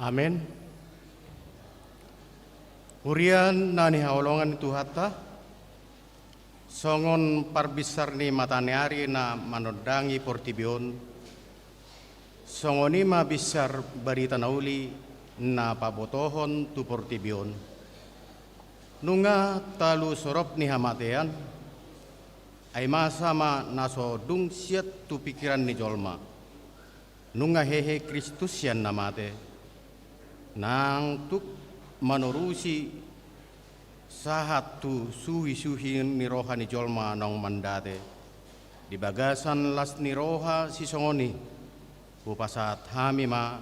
Amin. Hurian nani haolongan itu hatta songon parbisar ni mataniari na manodangi portibion songoni ma bisar barita nauli na pabotohon tu portibion nunga talu sorop ni hamatean ay masama naso dung siat tu pikiran ni jolma nunga hehe Kristus yan namate nang tuk manurusi sahat tu suhi-suhi ni roha ni jolma nong mandate di bagasan las ni roha si songoni upasat hami ma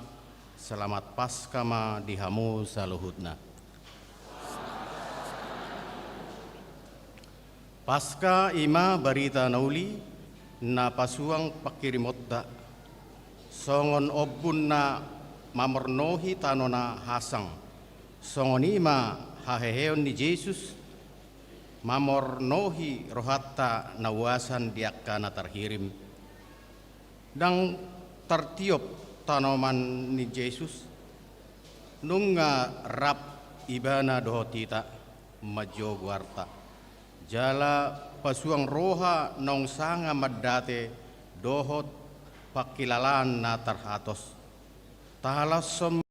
selamat pasca ma dihamu saluhutna pasca ima barita nauli na pasuang pakirimotda songon obun na mamornohi tanona hasang songoni ma haheheon ni Yesus mamornohi rohatta nawasan diakkana terhirim dang tertiup tanaman ni Yesus nunga rap ibana dohotita majo guarta jala pasuang roha nong sanga maddate dohot pakilalan na tarhatos tahalasom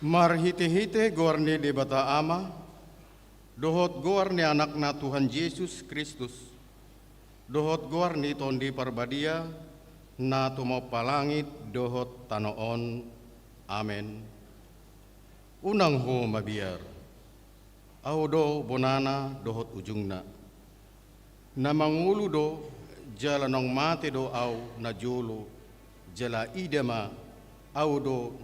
marhite-hite goarne de bata ama, dohot goarne anak na Tuhan Yesus Kristus, dohot goarne tondi parbadia, na tumapalangit dohot tanoon, amen. Unang ho mabiar, audo bonana dohot ujungna, na mangulu do jala nong mate do au na jolo, jala idama audo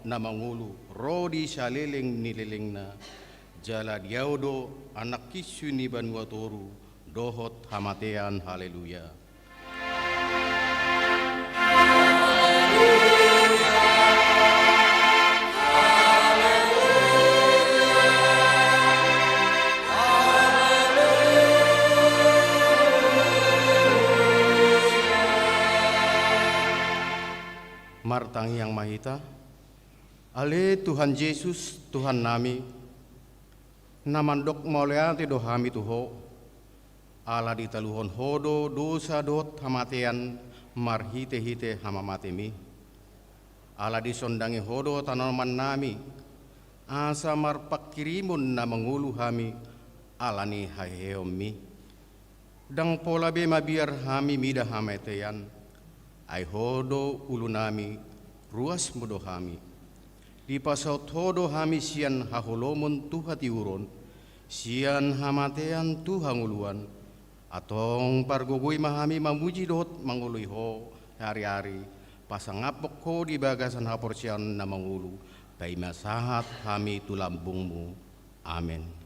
namangulu rodi saliling nililingna jala diaudo anak kisu ni banwatoru dohot hamatean haleluya. Martang yang mahita, ale Tuhan Yesus Tuhan nami, namandok moleante do hami tuho, ala ditaluhon hodo dosa dot hamatean marhite-hite hamamatemi, ala disondangi hodo tanaman nami, asa marpakirimun na mangulu hami, alani haheomi, dang pola be mabiar hami mida hamatean, ai hodo ulunami ruas mudo hami di pasau todo hami sian haholomun tuhati uron sian hamatean tuhanguluan atong pargugui mahami mamuji dot mangului ho hari-hari pasangapok ko di bagasan haporsian na mangulu pai masahat hami tulambungmu amen.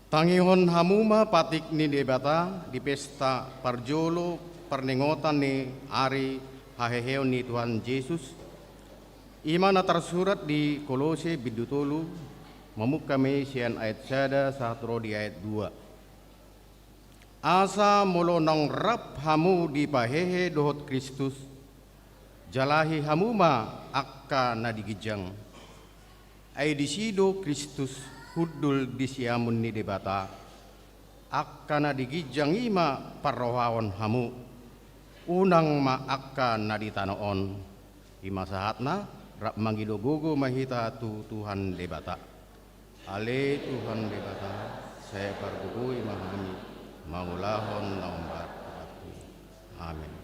Tangihon hamuma patik ni debata di pesta parjolo pernengotan ni ari haheheo ni Tuhan Yesus. Imana tersurat di Kolose bidutolu memukame sian ayat sada satro di ayat 2. Asa molonong rap hamu di pahehe dohot Kristus jalahi hamuma akka nadigijang. Ay disido Kristus hudul disiamun ni debata akka nadigijang ima parrohaon hamu unang ma akka naditanoon ima sahatna rap mangidogogo mahita tu Tuhan debata ale Tuhan debata saya pargugui mahami mangulahon naumbar amin.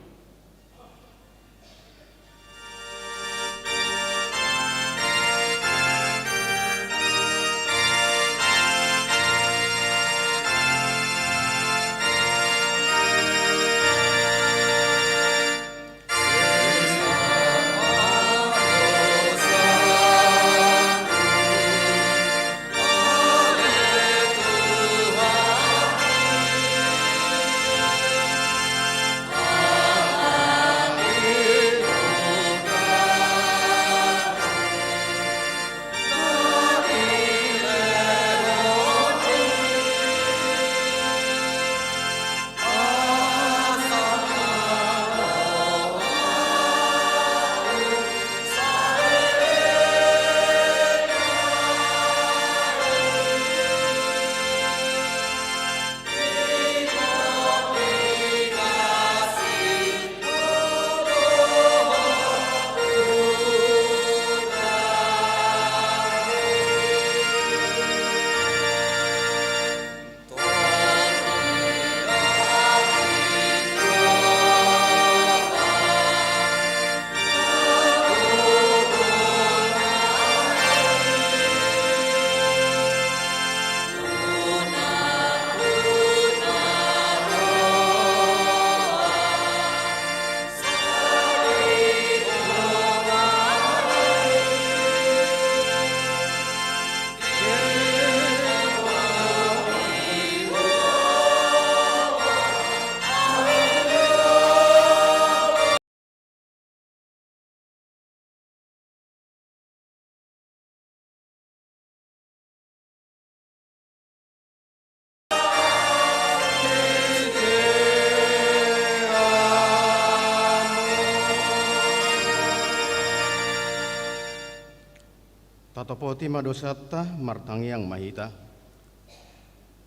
Tatopoti madosata martangyang mahita.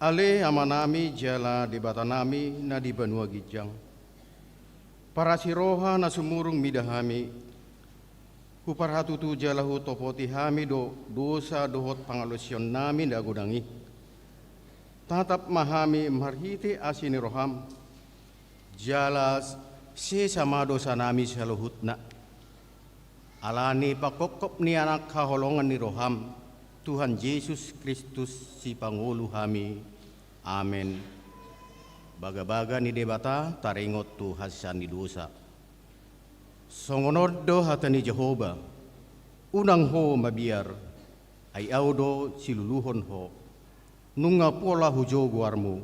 Ale amanami jala di batanami na di banua gijang. Para siroha na sumurung midahami. Kuparhatutu jalahu topoti hami do dosa dohot pangalusyon nami da gudangi. Tatap mahami marhiti asini roham. Jala si sama dosa nami saluhutna. Alani pakokop ni anak kaholongan ni roham Tuhan Yesus Kristus si Pangulu hami. Amin. Baga-baga ni debata taringot tu hasan ni dosa. Songonodo hatani Jehova. Unang ho mabiar. Ay audo siluluhon ho. Nunga pola hujo guarmu.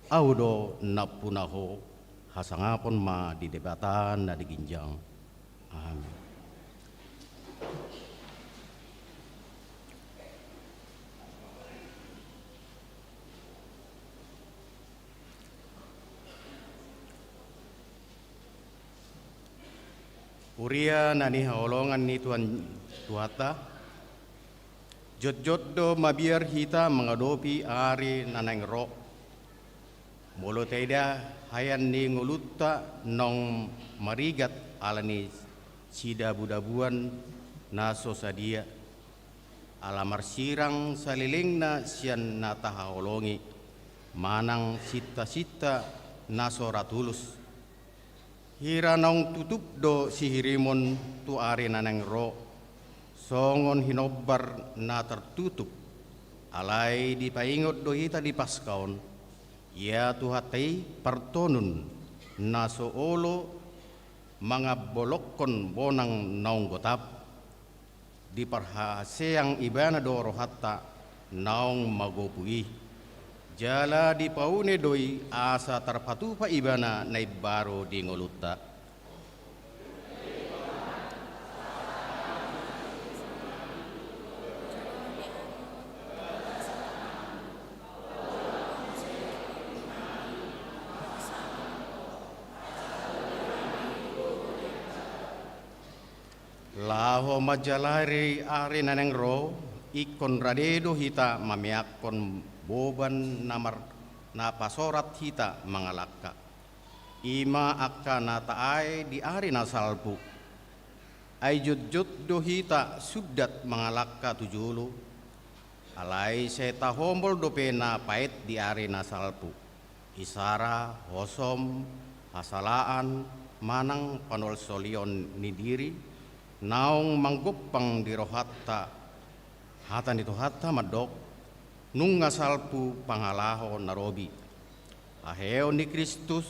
Audo napuna ho. Hasangapon ma di debatan na di ginjang. Amin. Uria nani haolongan ni Tuhan Tuhata. Jot-jot do mabiar hita mengadopi ari nanang ro. Molo teda hayan ni ngulutta nong marigat alani sida budabuan naso sadia. Alamar sirang saliling na sian nata haolongi. Manang sita-sita naso ratulus. Hira naung tutup do sihirimon tu ari nanang ro. Songon hinobar na tertutup. Alai dipaingot do hita di paskaon. Ya tuhatai partonun naso olo mga bolokon bonang naung gotap. Di parhaseang ibana do rohatta naung magopui. Jala di paune doi asa tarpatupa ibana na baro di ngolutta. Laho majalari ari naneng ro ikon radedo hita mamiakon boban na pasorat hita mangalakka. Ima akka na taay di ari na salpu. Ay jut-jut do hita sudat mangalakka tujulo. Alay seta hombol do pena pait di ari na salpu. Isara, hosom, hasalaan, manang panol solion ni diri. Naong manggupang di rohatta. Hatan itu hatta madok. Nung ngasalpu pangalaho narobi. Aheo ni Kristus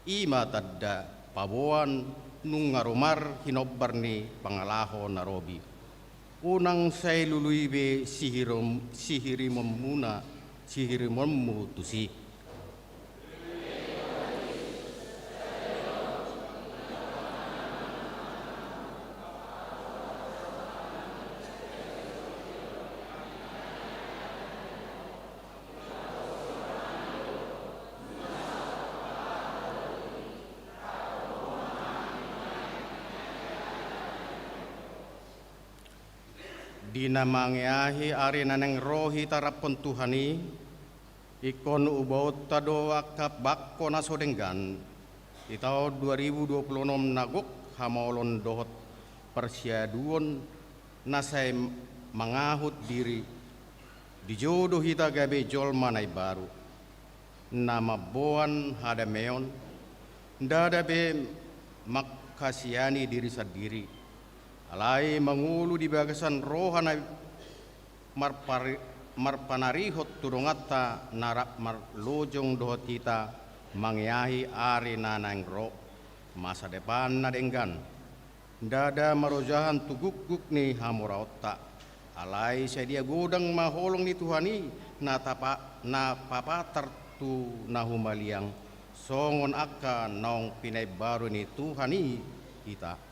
ima tadda pabuan nung ngarumar hinobbar ni pangalaho narobi. Unang say luluibe sihirimon muna sihirimon tusi. Dinamangyahi ari naneng rohi tarapon Tuhani ikon ubaut tado akap bakko nasodenggan di tahun 2026 nagok hamolon dohot persyaduon nasay mangahut diri dijodoh hita gabe jolma nai baru nama boan hadameon dadabe makasiani diri sendiri. Alai mangulu di bagasan rohana marpanarihot turungatta narak marlojong dohot kita mangyahi ari nanang ro masa depan nadenggan dada marojahan tuguk-guk ni hamuraotta alai sedia godang maholong ni Tuhani na papatar tu nahumaliang songon akka naong pinay baru ni Tuhani kita.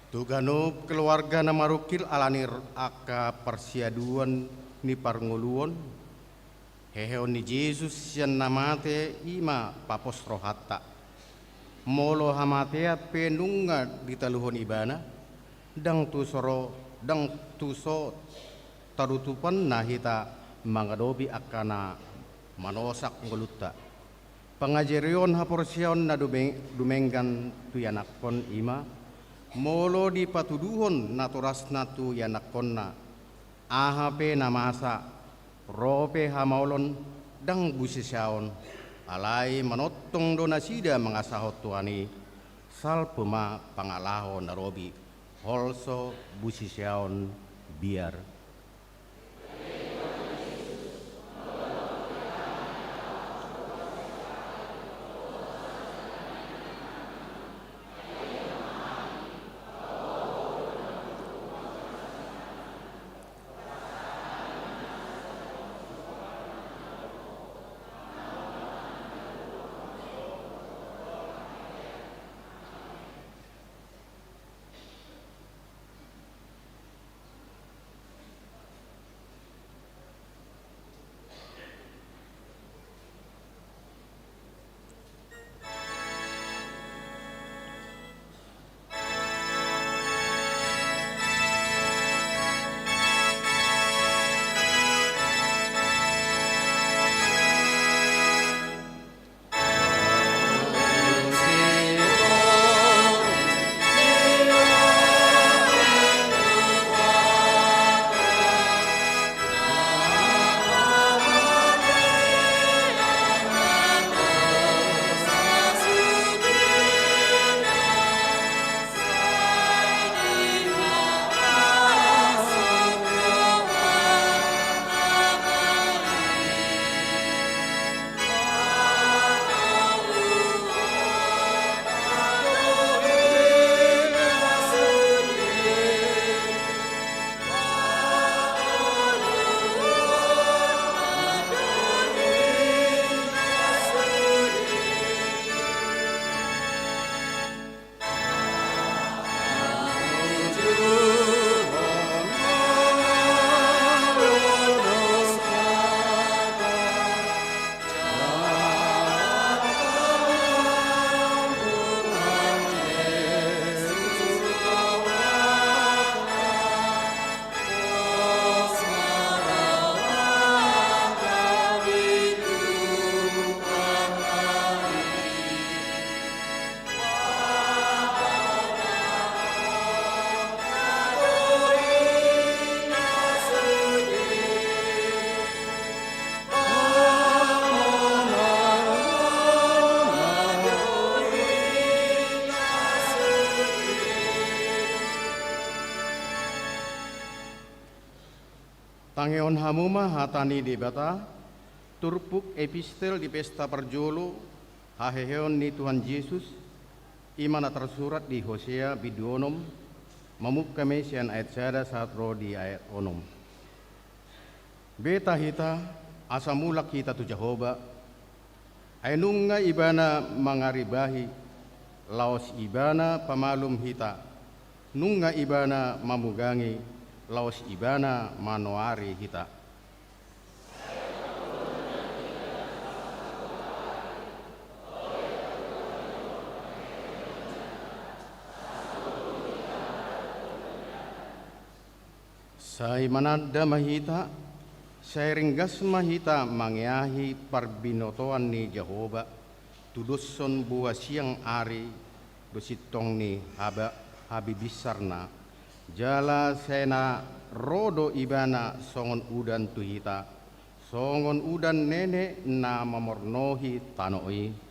Tuganop keluarga na marukil alanir aka persiaduan ni parnguluon. Heheon ni Jesus yan namate ima papos rohata. Molo hamatea penunga ditaluhon ibana. Dang tuso tarutupan nahita mangadobi akana manosak nguluta. Pangajerion haporsion na dumenggan tu yanakon ima, molo di patuduhon naturas na tu yanakon na, ahape na masa, rope hamaulon, dang busisyaon, alay manotong do na sida mga sahot tuani, salpuma pangalahon na robi, holso busisyaon biar. Tangeon hamuma hatani di bata, turpuk epistel di pesta perjolo, haheheon ni Tuhan Yesus, imana tersurat di Hosea bidionom, mamuk kami sian ayat sada saat roh di ayat onom. Beta hita, asamulak hita tu Jehovah, ainunga ibana mangaribahi, laos ibana pamalum hita, nunga ibana mamugangi, laos ibana manoari hita. Say manada mahita, say ringgas mahita mangyahi parbinotoan ni Jehovah, tuduson buah siang ari, dositong ni habibisarna, jala sena rodo ibana songon udan tuhita, songon udan nene na mamornohi tanoi.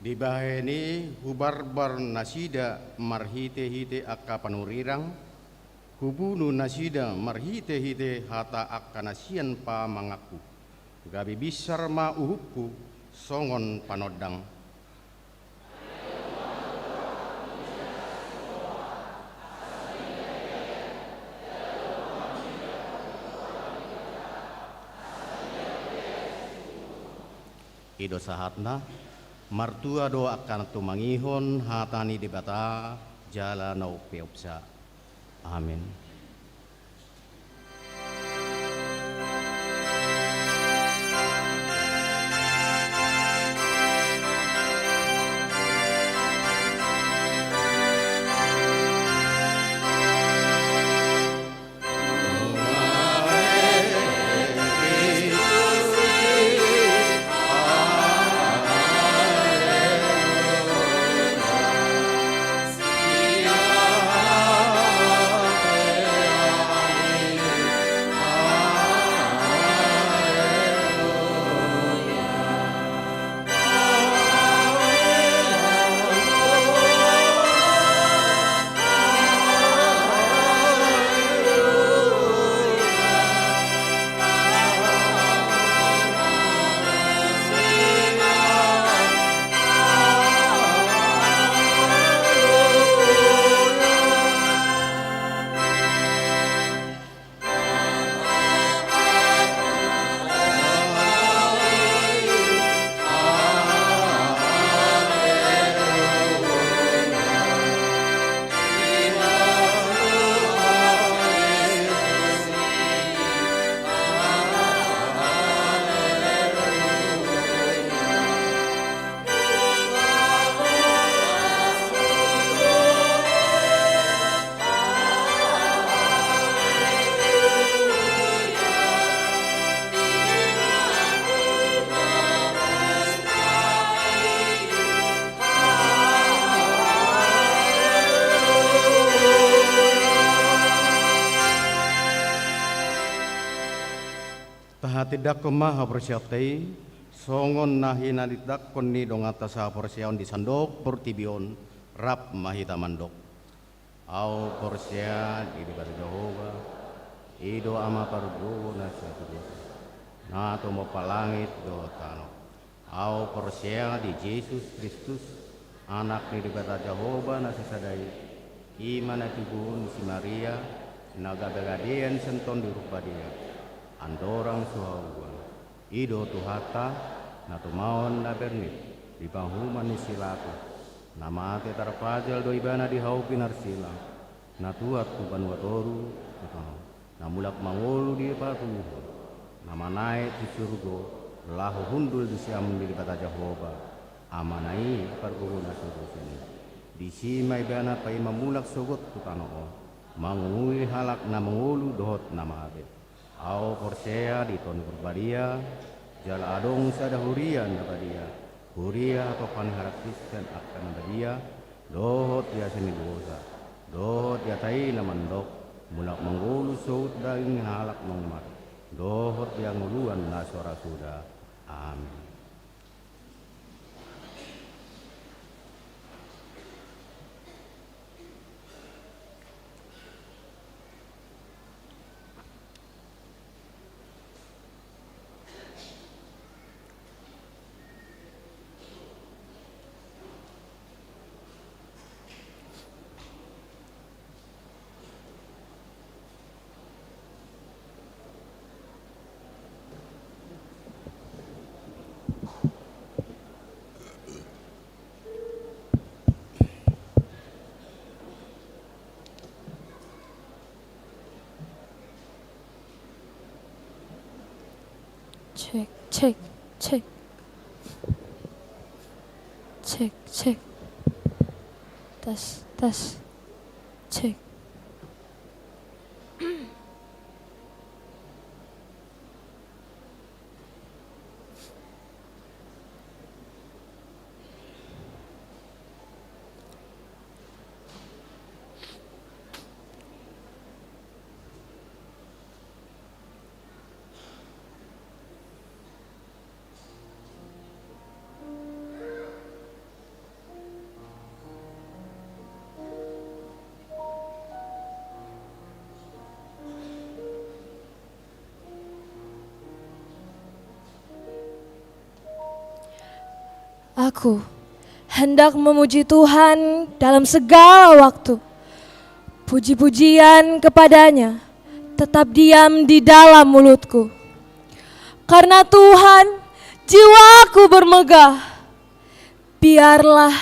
Di baheni hubarbar nasida marhite-hite akka panurirang, hubunu nasida marhite-hite hata akka nasian pa mangaku, gabi bisar ma uhupku songon panodang. Ido sahatna martua do akan tu mangihon hatani di bata jala nau peopsa. Amin. Tidak kemah persiatai songon nahi nadidak koni dong atas persiaon di sandok pertibion rap mahita mandok au persia di dekat Jehovah ido ama pargo nasa na to mo palangit do tano au persia di Yesus Kristus anak di dekat Jehovah nasa sadai iman atibun si Maria naga begadian senton di rupa dia andorang suhawa ido tuhata na tumaon na bernit di panghuman ni silaku nama te tarpajal do ibana di hau pinarsila na tuat tu banwatoru na mulak mangolu di patuhu nama naik di surgo lahu hundul di siam di bata Jehovah amanai parguna surgo sini di sima ibana pai mamulak sogot tu tanoo mangui halak na mangolu dohot nama ate au persea di ton berbadia jala adong sada hurian dapadia huria atau panharakiskan akan badia dohot ya seni dosa dohot ya tai namandok mulak menggulu saud daging halak mangmat dohot yang nguluan na suara sudah amin. Cek, cek, cek. Cek, cek. Tas, tas. Cek. Aku hendak memuji Tuhan dalam segala waktu. Puji-pujian kepadanya tetap diam di dalam mulutku. Karena Tuhan jiwaku bermegah. Biarlah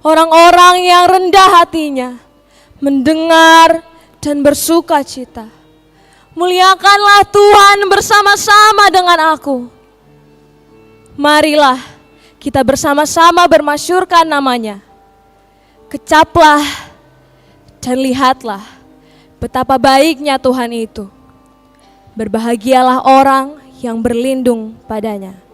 orang-orang yang rendah hatinya mendengar dan bersuka cita. Muliakanlah Tuhan bersama-sama dengan aku. Marilah kita bersama-sama bermasyurkan namanya. Kecaplah dan lihatlah betapa baiknya Tuhan itu. Berbahagialah orang yang berlindung padanya.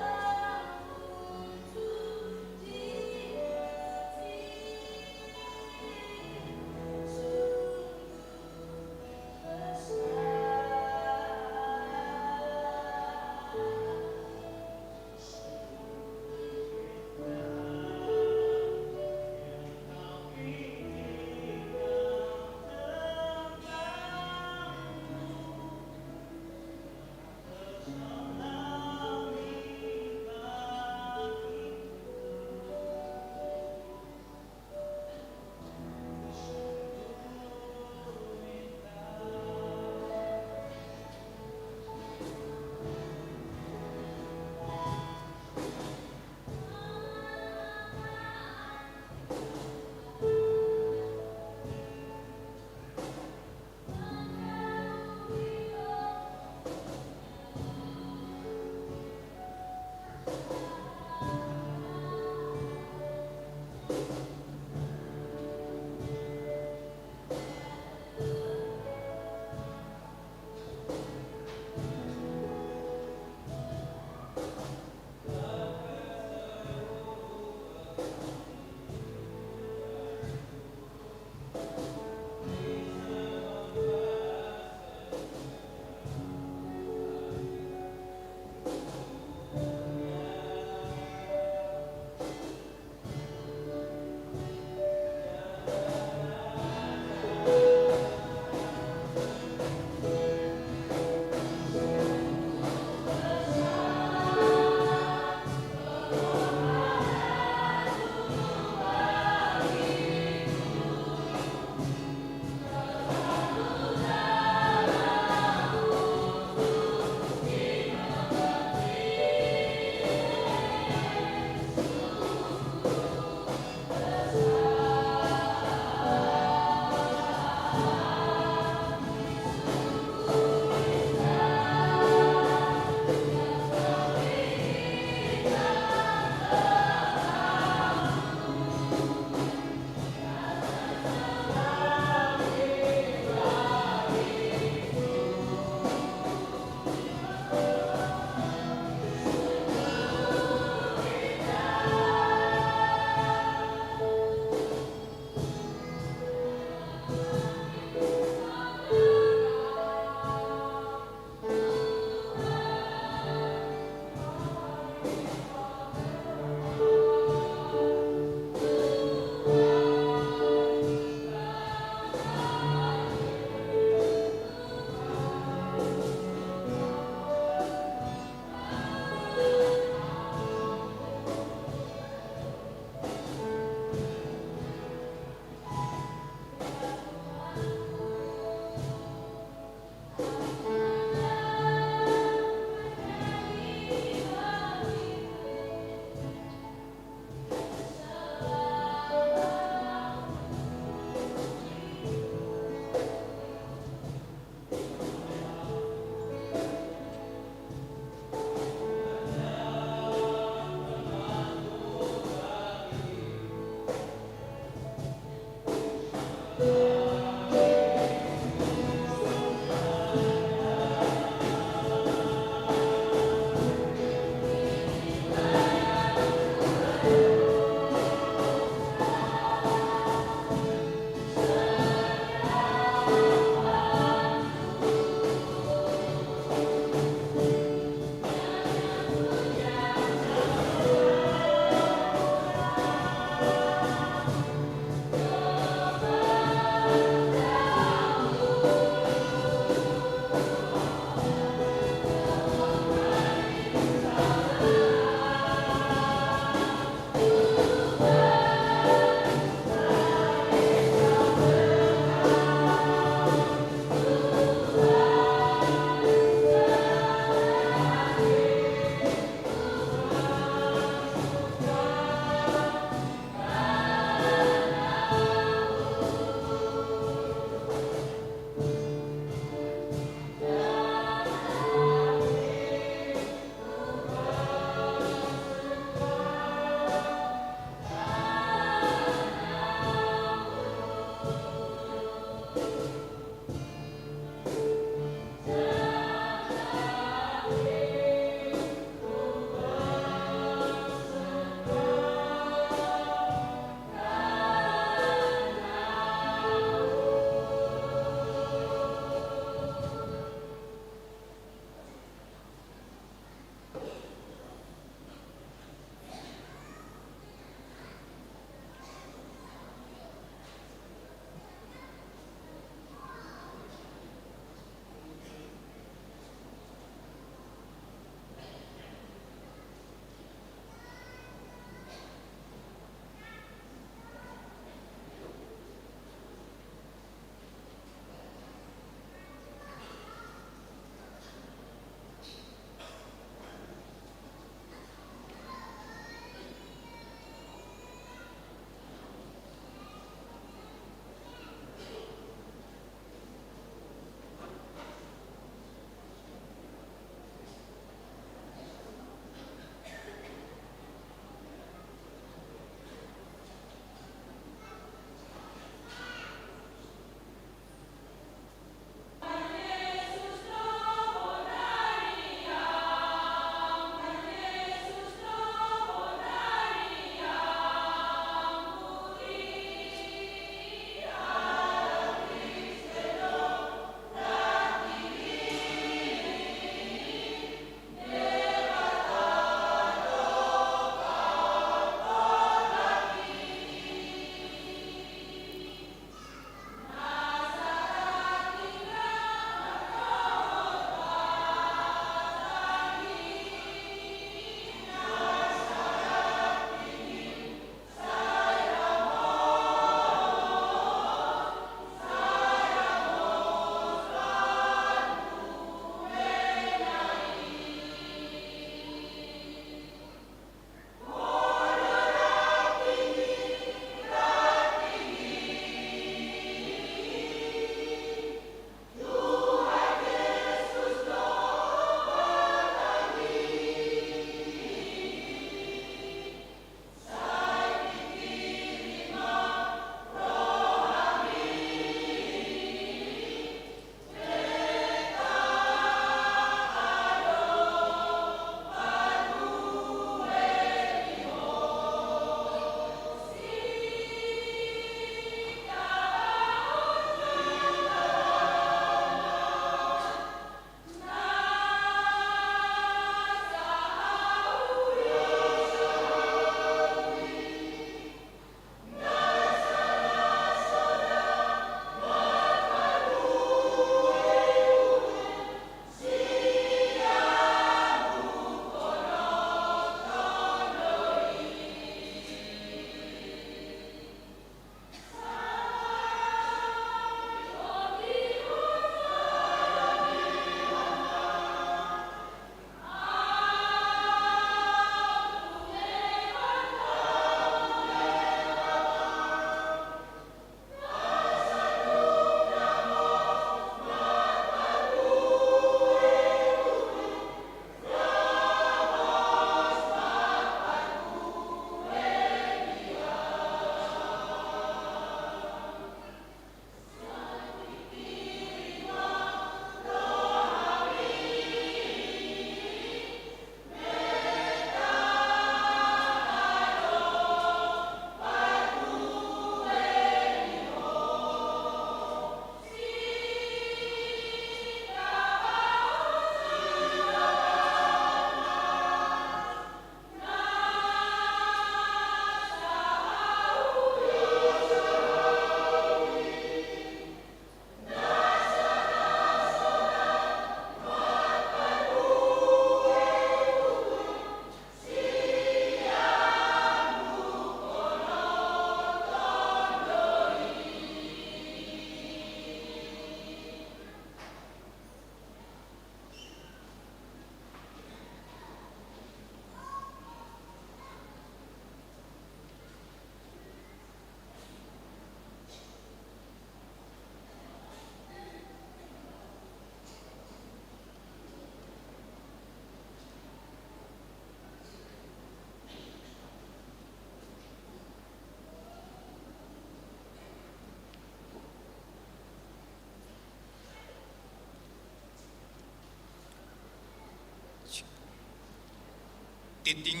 Titing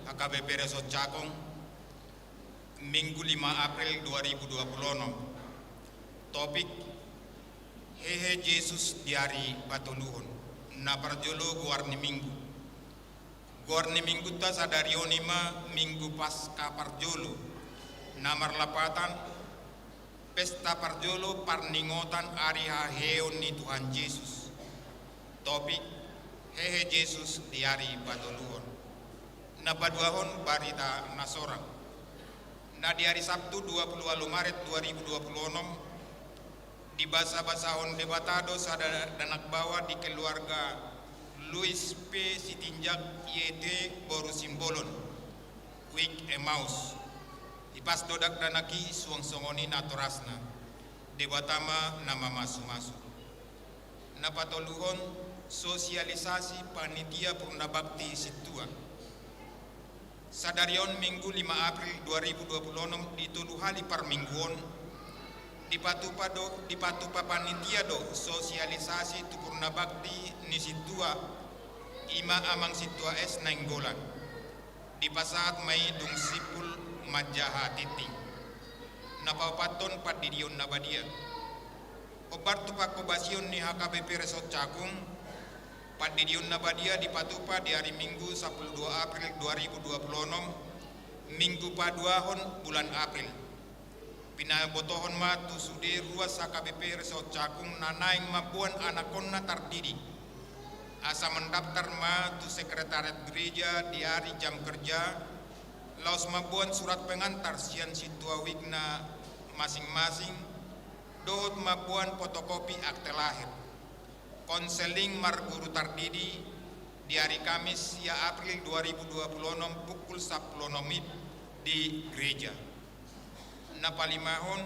HKBP Resort Cakung, Minggu 5 April 2026. Topik Hehe Yesus diari patuluhon na parjolo guarni minggu. Guarni minggu ta sadarionima minggu pasca parjolo. Namar lapatan pesta parjolo parningotan ari haheon ni Tuhan Yesus. Topik Hehe Yesus diari patuluhon. Napaduahon barita nasorang. Na di hari Sabtu 20 Maret 2026 di basa-basahon debatado sada danak bawa di keluarga Luis P. Sitinjak YT Boru Simbolon Wik Emmaus di pas dodak danaki suang songoni natorasna debatama nama masu-masu napatoluhon sosialisasi panitia purna bakti situa sadarion Minggu 5 April 2026 dituluh hali par mingguon dipatupa panitia do sosialisasi tu purna bakti ni situa ima amang situa es nainggolan di pasaat mai dung sipul majaha titing napapaton padidion nabadia obar tu pakobasion ni HKBP Resort Cakung Padidion nabadia dipatupa di hari Minggu 12 April 2026 Minggu paduahon bulan April pinabotohon ma tu sude ruas HKBP Resort Cakung nanaing mabuan anakonna tardidi asa mendaftar ma tu sekretariat gereja di hari jam kerja laos mabuan surat pengantar sian situa wigna masing-masing dohot mabuan fotokopi akte lahir konseling marguru tardidi di hari Kamis ya April 2026 pukul 10 di gereja. Napalimahon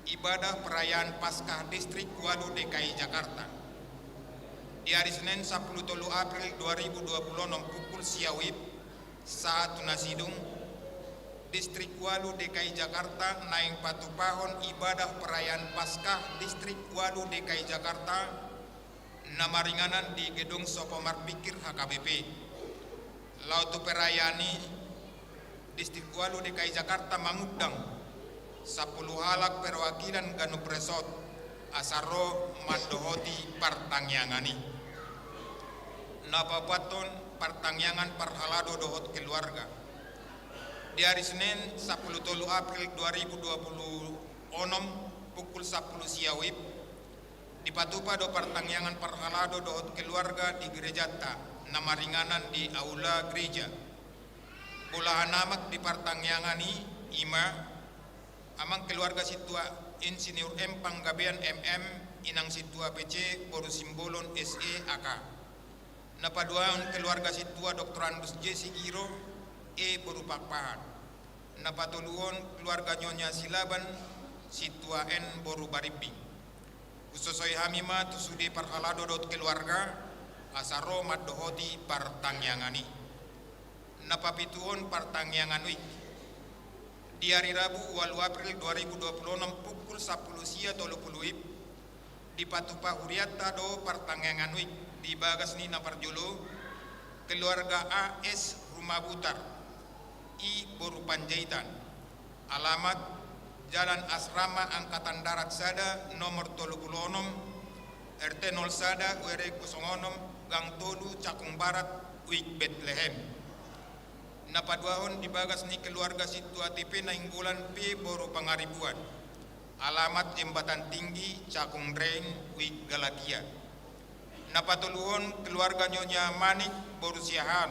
ibadah perayaan Paskah Distrik Walu DKI Jakarta. Di hari Senin 10 April 2026 pukul siawib saat tunasidung Distrik Walu DKI Jakarta naing patupahon ibadah perayaan Paskah Distrik Walu DKI Jakarta namaringanan di gedung Sopomar Pikir HKBP. Lautu perayani Distrik Walu DKI Jakarta mangudang 10 halak perwakilan Ganu Presot asaro mandohoti partangyangani. Napapaton partangyangan parhalado dohot keluarga. Di hari Senin 10 April 2026 pukul 10 siawib dipatupa do partangyangan parhalado dohot keluarga di gereja ta namaringanan di aula gereja bolahan namak di partangyangani ima amang keluarga situa Insinyur M Panggabean MM inang situa PC Boru Simbolon SE AK napaduan keluarga situa Dr. Andus Jesi Giro E Boru Pakpahan napatuluon keluarga Nyonya Silaban situa N Boru Baribing Ususoi hamima tu sudi parhalado dot keluarga asaro maddohoti partangyangani napapituon partangyangan wik di hari Rabu 8 April 2026 pukul 10 sia 30 dipatupa huriata do partangyangan wik di bagas ni naparjolo keluarga AS Rumah Butar I Boru Panjaitan alamat Jalan Asrama Angkatan Darat Sada nomor 36 RT 0 Sada UR 06 Gang Tolu Cakung Barat Wik Bethlehem. Napaduahon dibagas ni keluarga situa TP nainggolan P Boru Pangaribuan. Alamat Jembatan Tinggi Cakung Drain Wik Galatia. Napatuluhon keluarga Nyonya Manik Boru Siahan.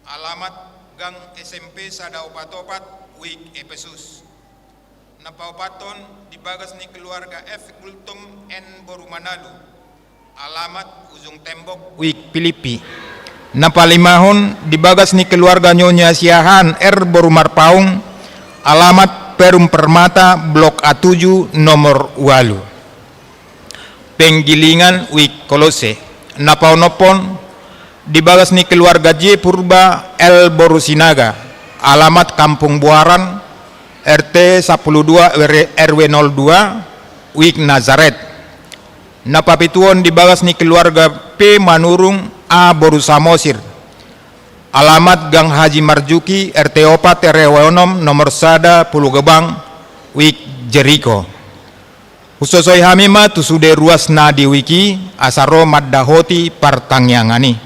Alamat Gang SMP Sada Opat-Opat Wik Epesus. Napaupaton dibagas ni keluarga F Gultum N Boru Manado alamat Ujung Tembok Wik Pilipi. Napalimahon dibagas ni keluarga Nyonya Siahan R Boru Marpaung alamat Perum Permata Blok A7 nomor 8 Penggilingan Wik Kolose. Napaunopon dibagas ni keluarga J Purba L Boru Sinaga alamat Kampung Buaran RT 12 RW 02 Wik Nazaret. Napapituon dibagas ni keluarga P Manurung A Boru Samosir Alamat Gang Haji Marjuki, RT 4 RW 6, nomor sada Pulau Gebang, Wik Jeriko. Husosoi hamima tu sude ruas na di wiki asaro maddahoti partangyangani.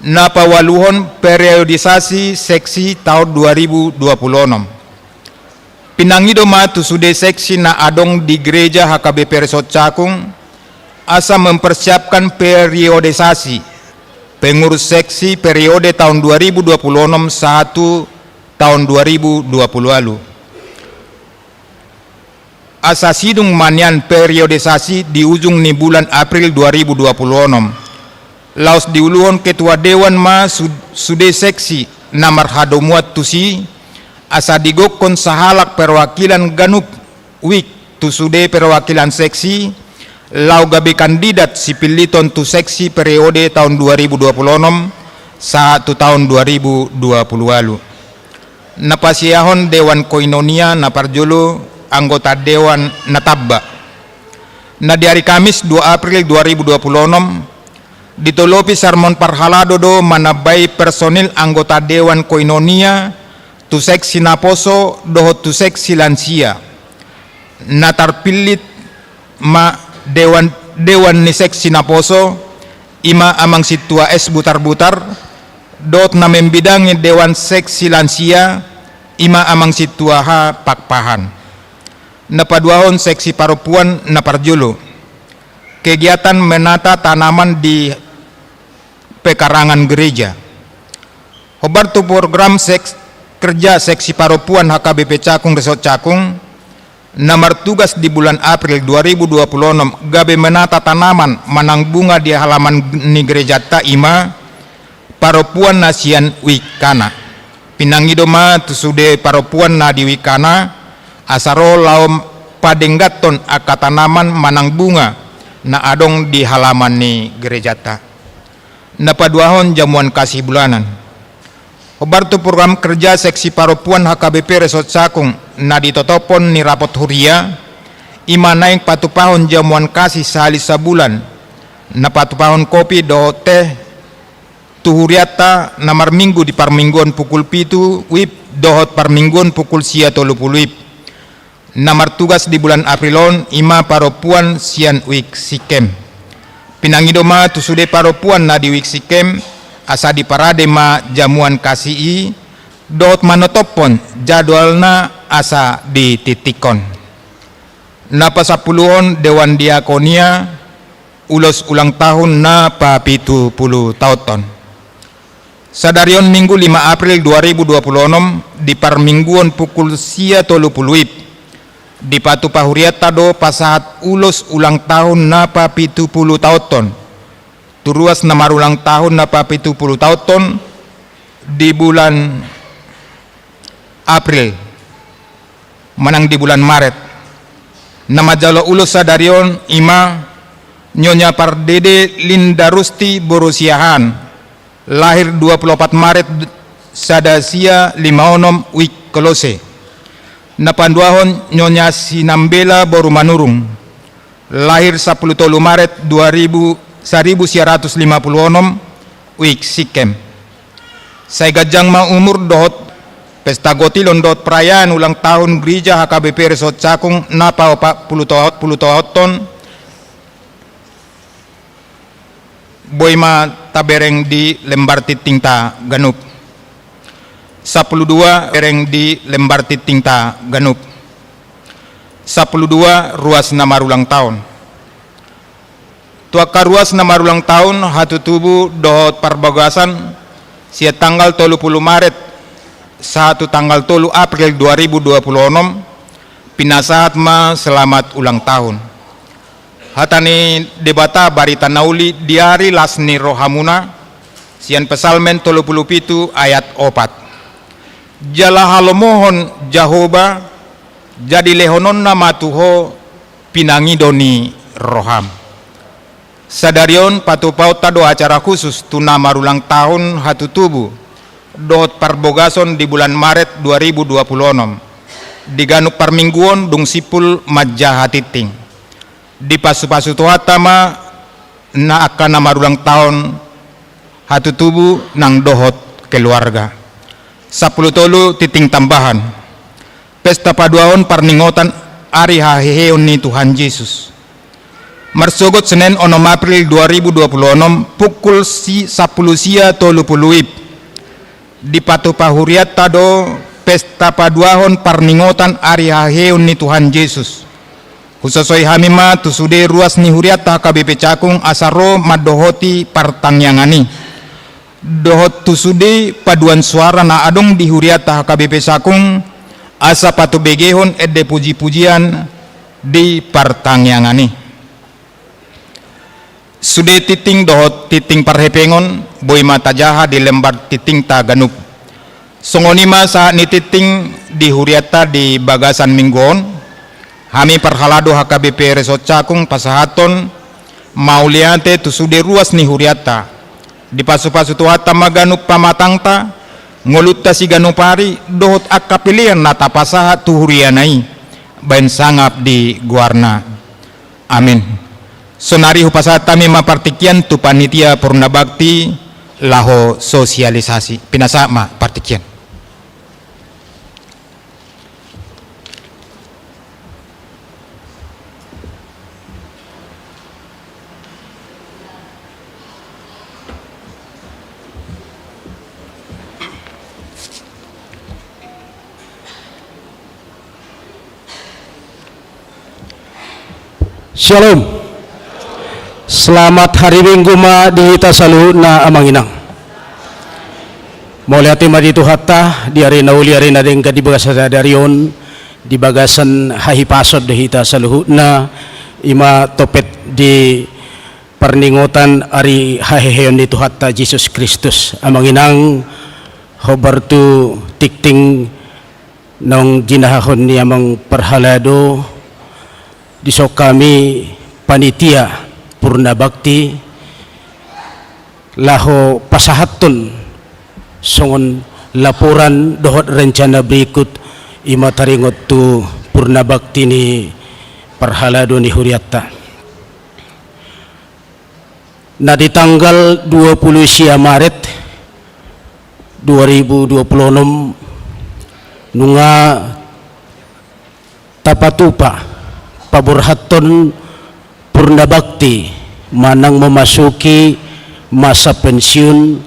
Na pawaluhon periodisasi seksi tahun 2026. Pinangido ma tu sude seksi na adong di gereja HKBP Resort Cakung asa mempersiapkan periodisasi pengurus seksi periode tahun 2026 1 tahun 2020 lalu. Asa sidung manian periodisasi di ujung ni bulan April 2026. Laos diuluhon ketua dewan ma sude seksi namar hadomuat tusi asa digokon sahalak perwakilan ganup wik tu sude perwakilan seksi lau gabe kandidat sipiliton tu seksi periode tahun 2026 1 tahun 2020 lalu. Napasiahon Dewan Koinonia naparjolo anggota Dewan Natabba. Na di hari Kamis 2 April 2026 ditolopi Sarmon Parhalado do manabai personil anggota Dewan Koinonia tu seksi Naposo doho tu seksi lansia. Natarpilit ma dewan ni seksi Naposo ima amang situa es butar-butar dot na membidangi dewan seksi lansia ima amang situa ha pakpahan. Napaduahon seksi Paropuan naparjulu kegiatan menata tanaman di pekarangan gereja. Hobar tu program kerja seksi Paropuan HKBP Cakung Resort Cakung namar tugas di bulan April 2026 gabe menata tanaman manang bunga di halaman ni gereja Taima Paropuan nasian Wikana. Pinangido ma tusude Paropuan na di Wikana asaro laom padenggaton aka tanaman manang bunga na adong di halaman ni gereja ta. Napaduahon jamuan kasih bulanan. Hobar tu program kerja seksi Paropuan HKBP Resort Cakung na ditotopon ni rapot huria ima naik patupahon jamuan kasih sehali sabulan na patupahon kopi do teh tu huriata namar minggu di parmingguan pukul 7 wib dohot parmingguan pukul 30 wib. Namar tugas di bulan Aprilon ima Paropuan sian wik sikem. Pinangido ma tusude Paropuan na di wik sikem asa di parade ma jamuan kasih dot manotopon jadwalna asa dititikon. Napa 10 Dewan Diakonia ulos ulang tahun na pa 70 tahun. Sadarion Minggu 5 April 2026 di parmingguan pukul 30 wib di Patu Pahuriata do pasahat ulos ulang tahun napa 70 tahun turuas namar ulang tahun napa 70 tahun di bulan April menang di bulan Maret nama jalo ulos sadarion ima Nyonya Pardede Linda Rusti Borusiahan lahir 24 Maret sadasia 56 wik Kolose. Napanduahon Nyonya Sinambela Borumanurung lahir 10 Maret 1956 wik Sikem. Saya gajang ma umur dot pesta gotilon dot perayaan ulang tahun gereja HKBP Resort Cakung napa 40 tahun boima tabereng di lembar titingta ganup 12 ereng di lembar titingta ganup 12 ruas namar ulang tahun tuaka ruas namar ulang tahun hatu tubuh dohot parbagasan sia tanggal 30 Maret 1 tanggal 3 April 2026 pinasahat ma selamat ulang tahun hatani debata barita nauli diari lasni rohamuna sian pesalmen 37 ayat 4 jala halomohon Jahoba jadi lehonon nama tuho pinangidoni roham sadarion patupau tado acara khusus tuna marulang tahun hatu tubuh dot parbogason di bulan Maret 2026 diganuk parmingguon dung sipul majahatiting di pasu-pasu tuhatama na akan marulang tahun hatu tubuh nang dohot keluarga. 10 titing tambahan. Pesta paduaon parningotan ari haheheon ni Tuhan Yesus. Marsogot Senin 6 April 2026 pukul 10 sia 30 di Patu Pahuriat tado pesta paduahon parningotan ari haheon ni Tuhan Yesus. Khususoi hamima tusude ruas ni huriata KBP Cakung asaro madohoti partangyangani. Dohot tusude paduan suara na adong di huriata KBP Cakung asa patu begehon ede puji-pujian di partangyangani. Sude titing dohot titing parhepengon boy mata jaha di lembar titing ta ganup. Songonima saat ni titing di huriata di bagasan mingguon. Hami parhalado HKBP Resort Cakung pasahaton mauliate tusude ruas ni huriata. Di pasu-pasu tuhata maganup pamatangta ngolutta si ganupari dohot akapilian nata pasaha tuhurianai bain sangap di guarna. Amin. Sonari hupasata mi mapartikian tu panitia purna bakti laho sosialisasi pinasama partikian. Shalom. Selamat hari Minggu ma di hita saluhut na amang inang. Mauliati maditu hatta di arena uli arena dengka di bagasan darion di bagasan hahipasod di hita saluhut na ima topet di perningotan ari haheheon itu hatta Yesus Kristus amang inang hobartu tikting nong jinahahon ni amang perhalado disok kami panitia purna bakti laho pasahatun songon laporan dohot rencana berikut ima taringot tu purna bakti ni perhalado ni huriata na di tanggal 20 Maret 2026 nunga tapatupa paburhaton purna bakti manang memasuki masa pensiun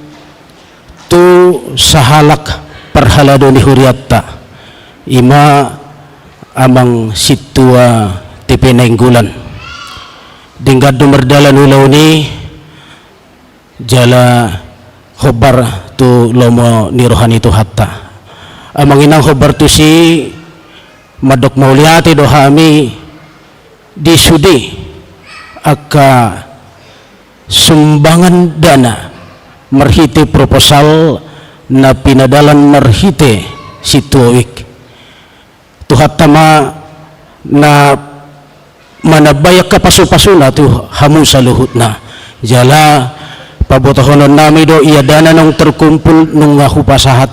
tu sahalak perhalado ni huriata ima amang situa tipe nainggulan dinggad dumerdalan ulaw ni jala hobar tu lomo ni rohani tu hatta amang inang hobar tu si madok mauliati dohami disudi aka sumbangan dana merhite proposal na pinadalan merhite situawik tuhatama na manabayak kapaso-paso na tu hamu sa luhut na jala pabotohonon nami do iya dana nung terkumpul nung hupasahat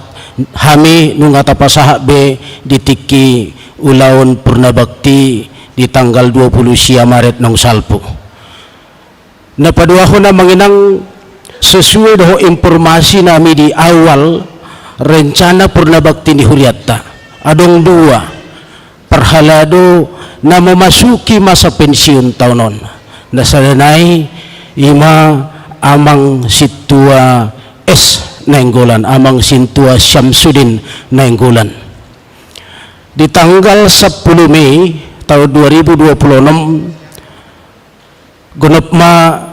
hami nung atapasahat be ditiki ulaon purna bakti di tanggal 20 Maret nong salpo. Napadua ko na manginang sesuai doho informasi nami di awal rencana purna bakti ni huriata. Adong dua perhalado na memasuki masa pensiun tahunon. Nasadanay ima amang situa S nainggolan, amang situa Syamsuddin nainggolan. Di tanggal 10 Mei tahun 2026 gunep ma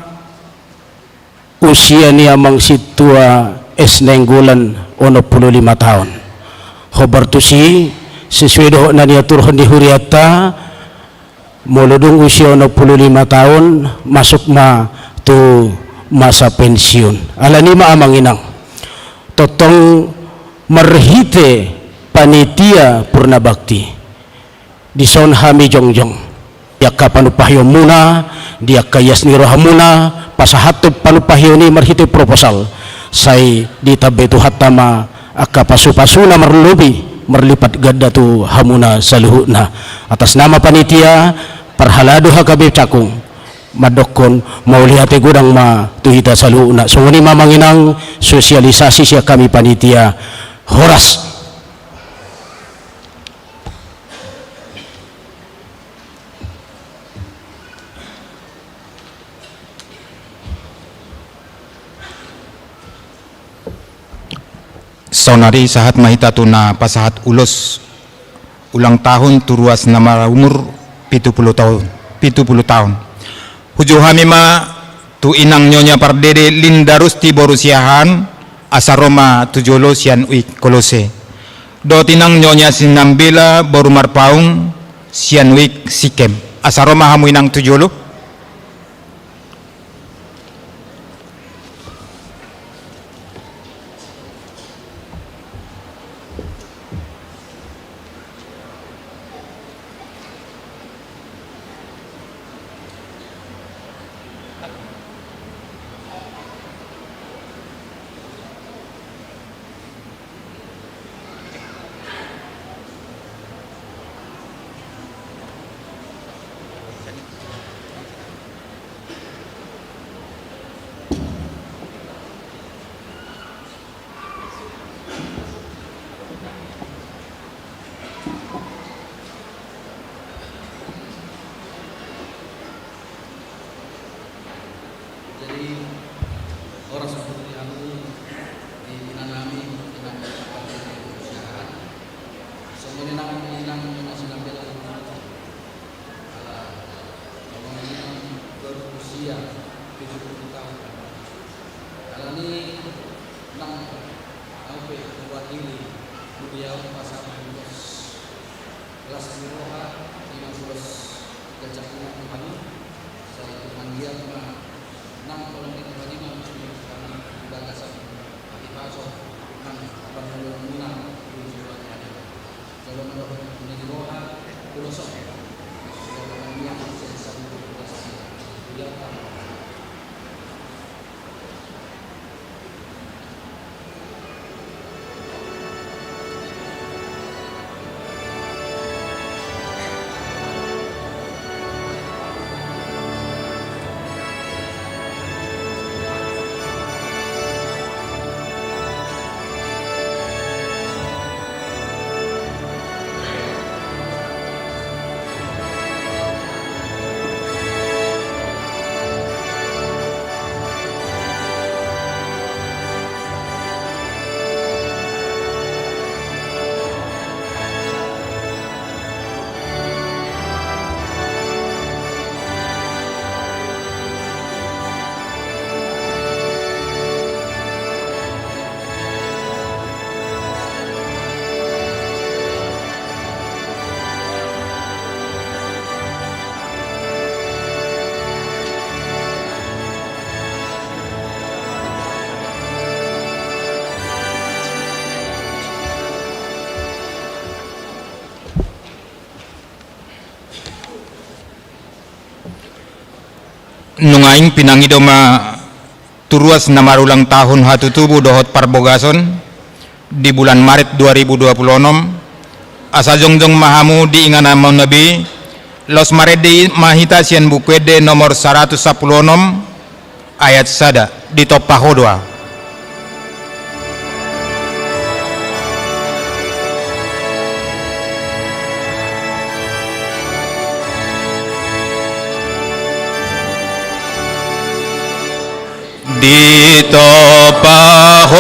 usia ni amang situa es nenggulan 15 tahun hobar tu si sesuai doh na niya turhon di huriata muludung usia 15 tahun masuk ma tu masa pensiun alani ma amang inang totong merhite panitia purna bakti di son hami jongjong dia ka panupahyo muna dia kayas ni rohamuna pasahatop panupahyo ni marhite proposal say di tabetu hatama aka pasu-pasuna marlubi merlipat gada tu hamuna sa luhut na atas nama panitia perhalado HKBP Cakung madokon maulihati gudang ma tuhita saluna. So ini mamanginang sosialisasi siya kami panitia horas. Saunari sahat mahitatuna pasahat ulos ulang tahun turuas nama umur 70 tahun. Huju hamima tu inang nyonya pardede Lindarusti Borusiahan asaroma tujolo sian uik kolose. Do tinang nyonya sinambela Borumar Paung sian uik sikem asaroma hamu inang tujolo. Nungaing pinangidoma turuas nama ulang tahun hatutubu dohot parbogason di bulan Maret 2026 asa jongjong mahamu di inganamon nabi los maredi mahita sian bukwede nomor 116 ayat sada di topahodwa. Di topahodoa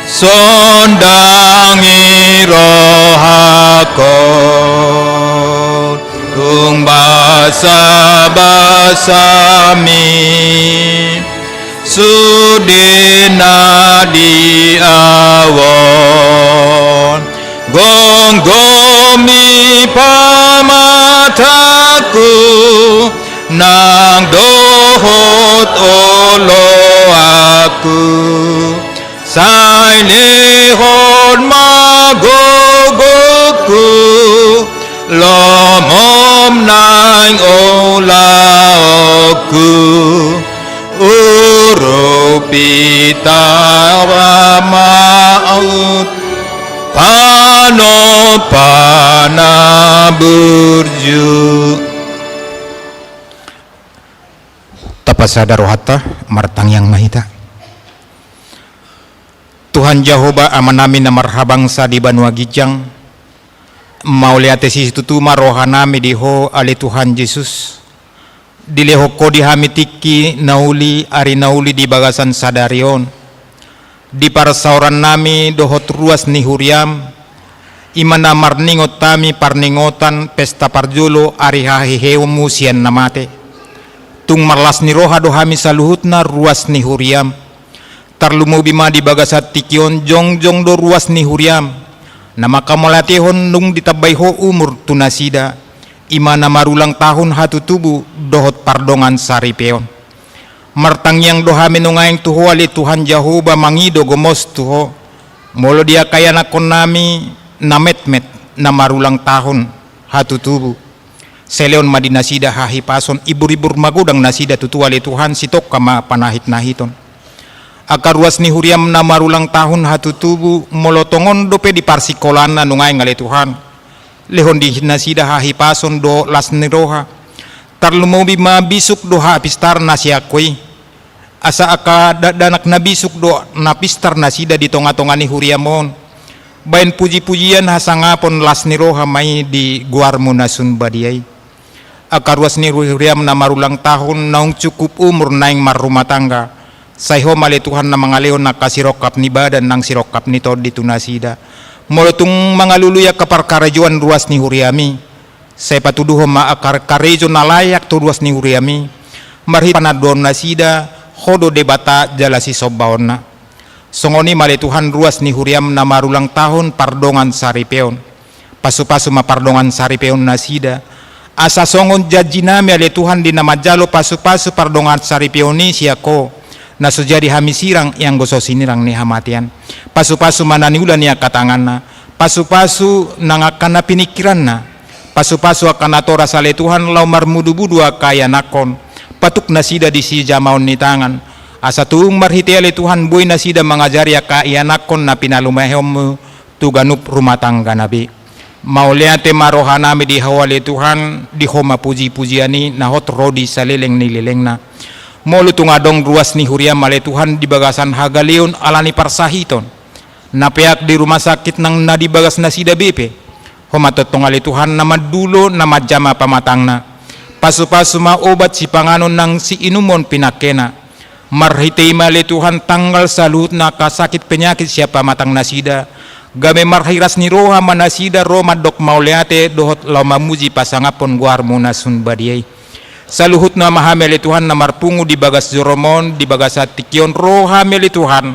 sondangi rohakon tung basa-basami sudina di awon gonggomi pamataku nang dohot olo aku sai lehon magogoku lomom nang ola aku urupita maut pano pana burju pasada rohata martang yang mahita. Tuhan Jehovah amanami na marhabang sa di Banua Gijang, mauliate si tutuma rohanami diho ali Tuhan Yesus, dileho ko di hamitiki nauli ari nauli di bagasan sadarion, di parsauran nami dohot ruas ni huriam, imana marningot tami parningotan pesta parjulo ari hahiheu musian namate, tung marlas ni roha dohami saluhut na ruas ni huriam, tarlumo bima di bagasat tikion jong do ruas ni huriam, nama kamalatihon nung ditabaiho umur tunasida, imana marulang tahun hatu tubu dohot pardongan saripeon, martang yang dohami nungaing tuho ali Tuhan Jehovah mangido gomos tuho, molo dia kaya nakon nami nametmet na marulang tahun hatu tubu, seleon madinasida hahipason ibur-ibur magudang nasida tutu ali Tuhan sitok kama panahit nahiton. Akaruas ni huriam na marulang tahun hatu tubu molotongon dope di parsikolan na nungay ngale Tuhan, lehon di nasida hahipason do las niroha, tarlumobi mabisuk do hapistar na siyakoy, asa aka danak nabisuk do napistar nasida di tonga-tonga ni huriamon, bayan puji-pujian hasangapon las niroha may di guarmo na sunbadiay. Akaruas ni huriam na marulang tahun naung cukup umur naing marumah tangga, sayho mali Tuhan na mga leon na kasirokap ni badan ng sirokap nito di tunasida, molotung mga luluya kaparkarajuan ruas ni huriami, say patuduho maakarkarejo na layak to ruas ni huriami, marhi panadon nasida hodo debata jala si sobaon na. Songoni mali Tuhan ruas ni huriam na marulang tahun pardongan saripeon, pasu-pasu mapardongan saripeon nasida, asa songon jaji nami ali Tuhan di namajalo pasu-pasu pardongan saripeon ni siyako, na sujadi hami sirang yang goso sinirang ni hamatian, pasu-pasu mananiulan niya katangan na, pasu-pasu nangakan na pinikiran na, pasu-pasu akan atora sa Tuhan lau marmudu-budu kaya nakon, patuk na sida di si jamaon ni tangan, asa tuung marhiti ali Tuhan boy na sida mangajari kaya nakon na pinalumahom tuganup rumah tangga nabi. Mauliate marohanami di hawali Tuhan di homa puji-pujiani na hot rodi sa lileng ni lileng na. Molo tungadong ruas ni huriam mali Tuhan di bagasan hagalion alani parsahiton, napeak di rumah sakit nang nadibagas na sida BP, homatotong ali Tuhan na madulo na majama pamatang na, pasu-pasu maobat si panganon nang si inumon pinakena, marhitay mali Tuhan tanggal salut na kasakit penyakit siya pamatang nasida, game marhiras ni roha manasida roma dok mauliate dohot lau mamuji pasangapon guarmo na sunbadiay. Saluhut na mahameli Tuhan na marpungu di bagas joromon di bagas atikion rohameli Tuhan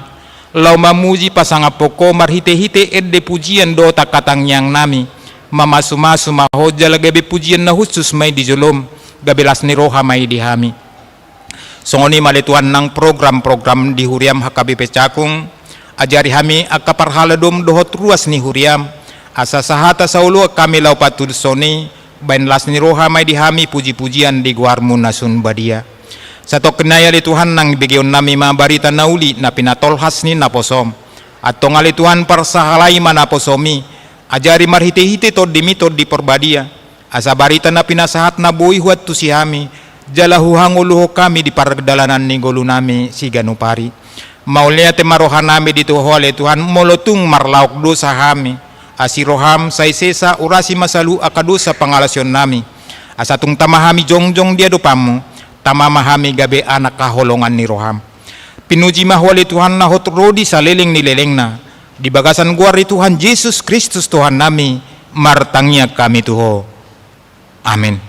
lau mamuji pasangapoko marhite-hite edde pujian do takatang yang nami mamasu-masu mahoja lagabe pujian na khusus may di jolom gabelas ni roha may di hami. Songoni mali Tuhan nang program-program di huriam HKBP Cakung ajari hami akaparhaladom dohot ruas ni huriam asa sahata saulu kami lau patud soni bain las ni roha may dihami puji-pujian di guarmo na sunbadia. Sato kenaya li Tuhan nang bigyon nami mabarita nauli na pinatolhas ni naposom, at tongali Tuhan parsahalay manaposomi, ajari marhite-hite to dimitod di porbadia, asa barita na pinasahat na buhay huat tu si hami, jalahuhanguluho kami di paragdalanan ni golo nami si ganupari. Mauliate marohan nami dito hole Tuhan molotung marlaok do sa hami, asiroham say sesa urasi masalu akadu sa pangalasyon nami, asatung tamahami jongjong dia dopamu, tamamahami gabe anak kaholongan ni roham. Pinuji mahwali Tuhan na hot rodi sa leleng ni leleng na, di bagasan guari Tuhan Yesus Kristus Tuhan nami, martangnya kami tuho. Amin.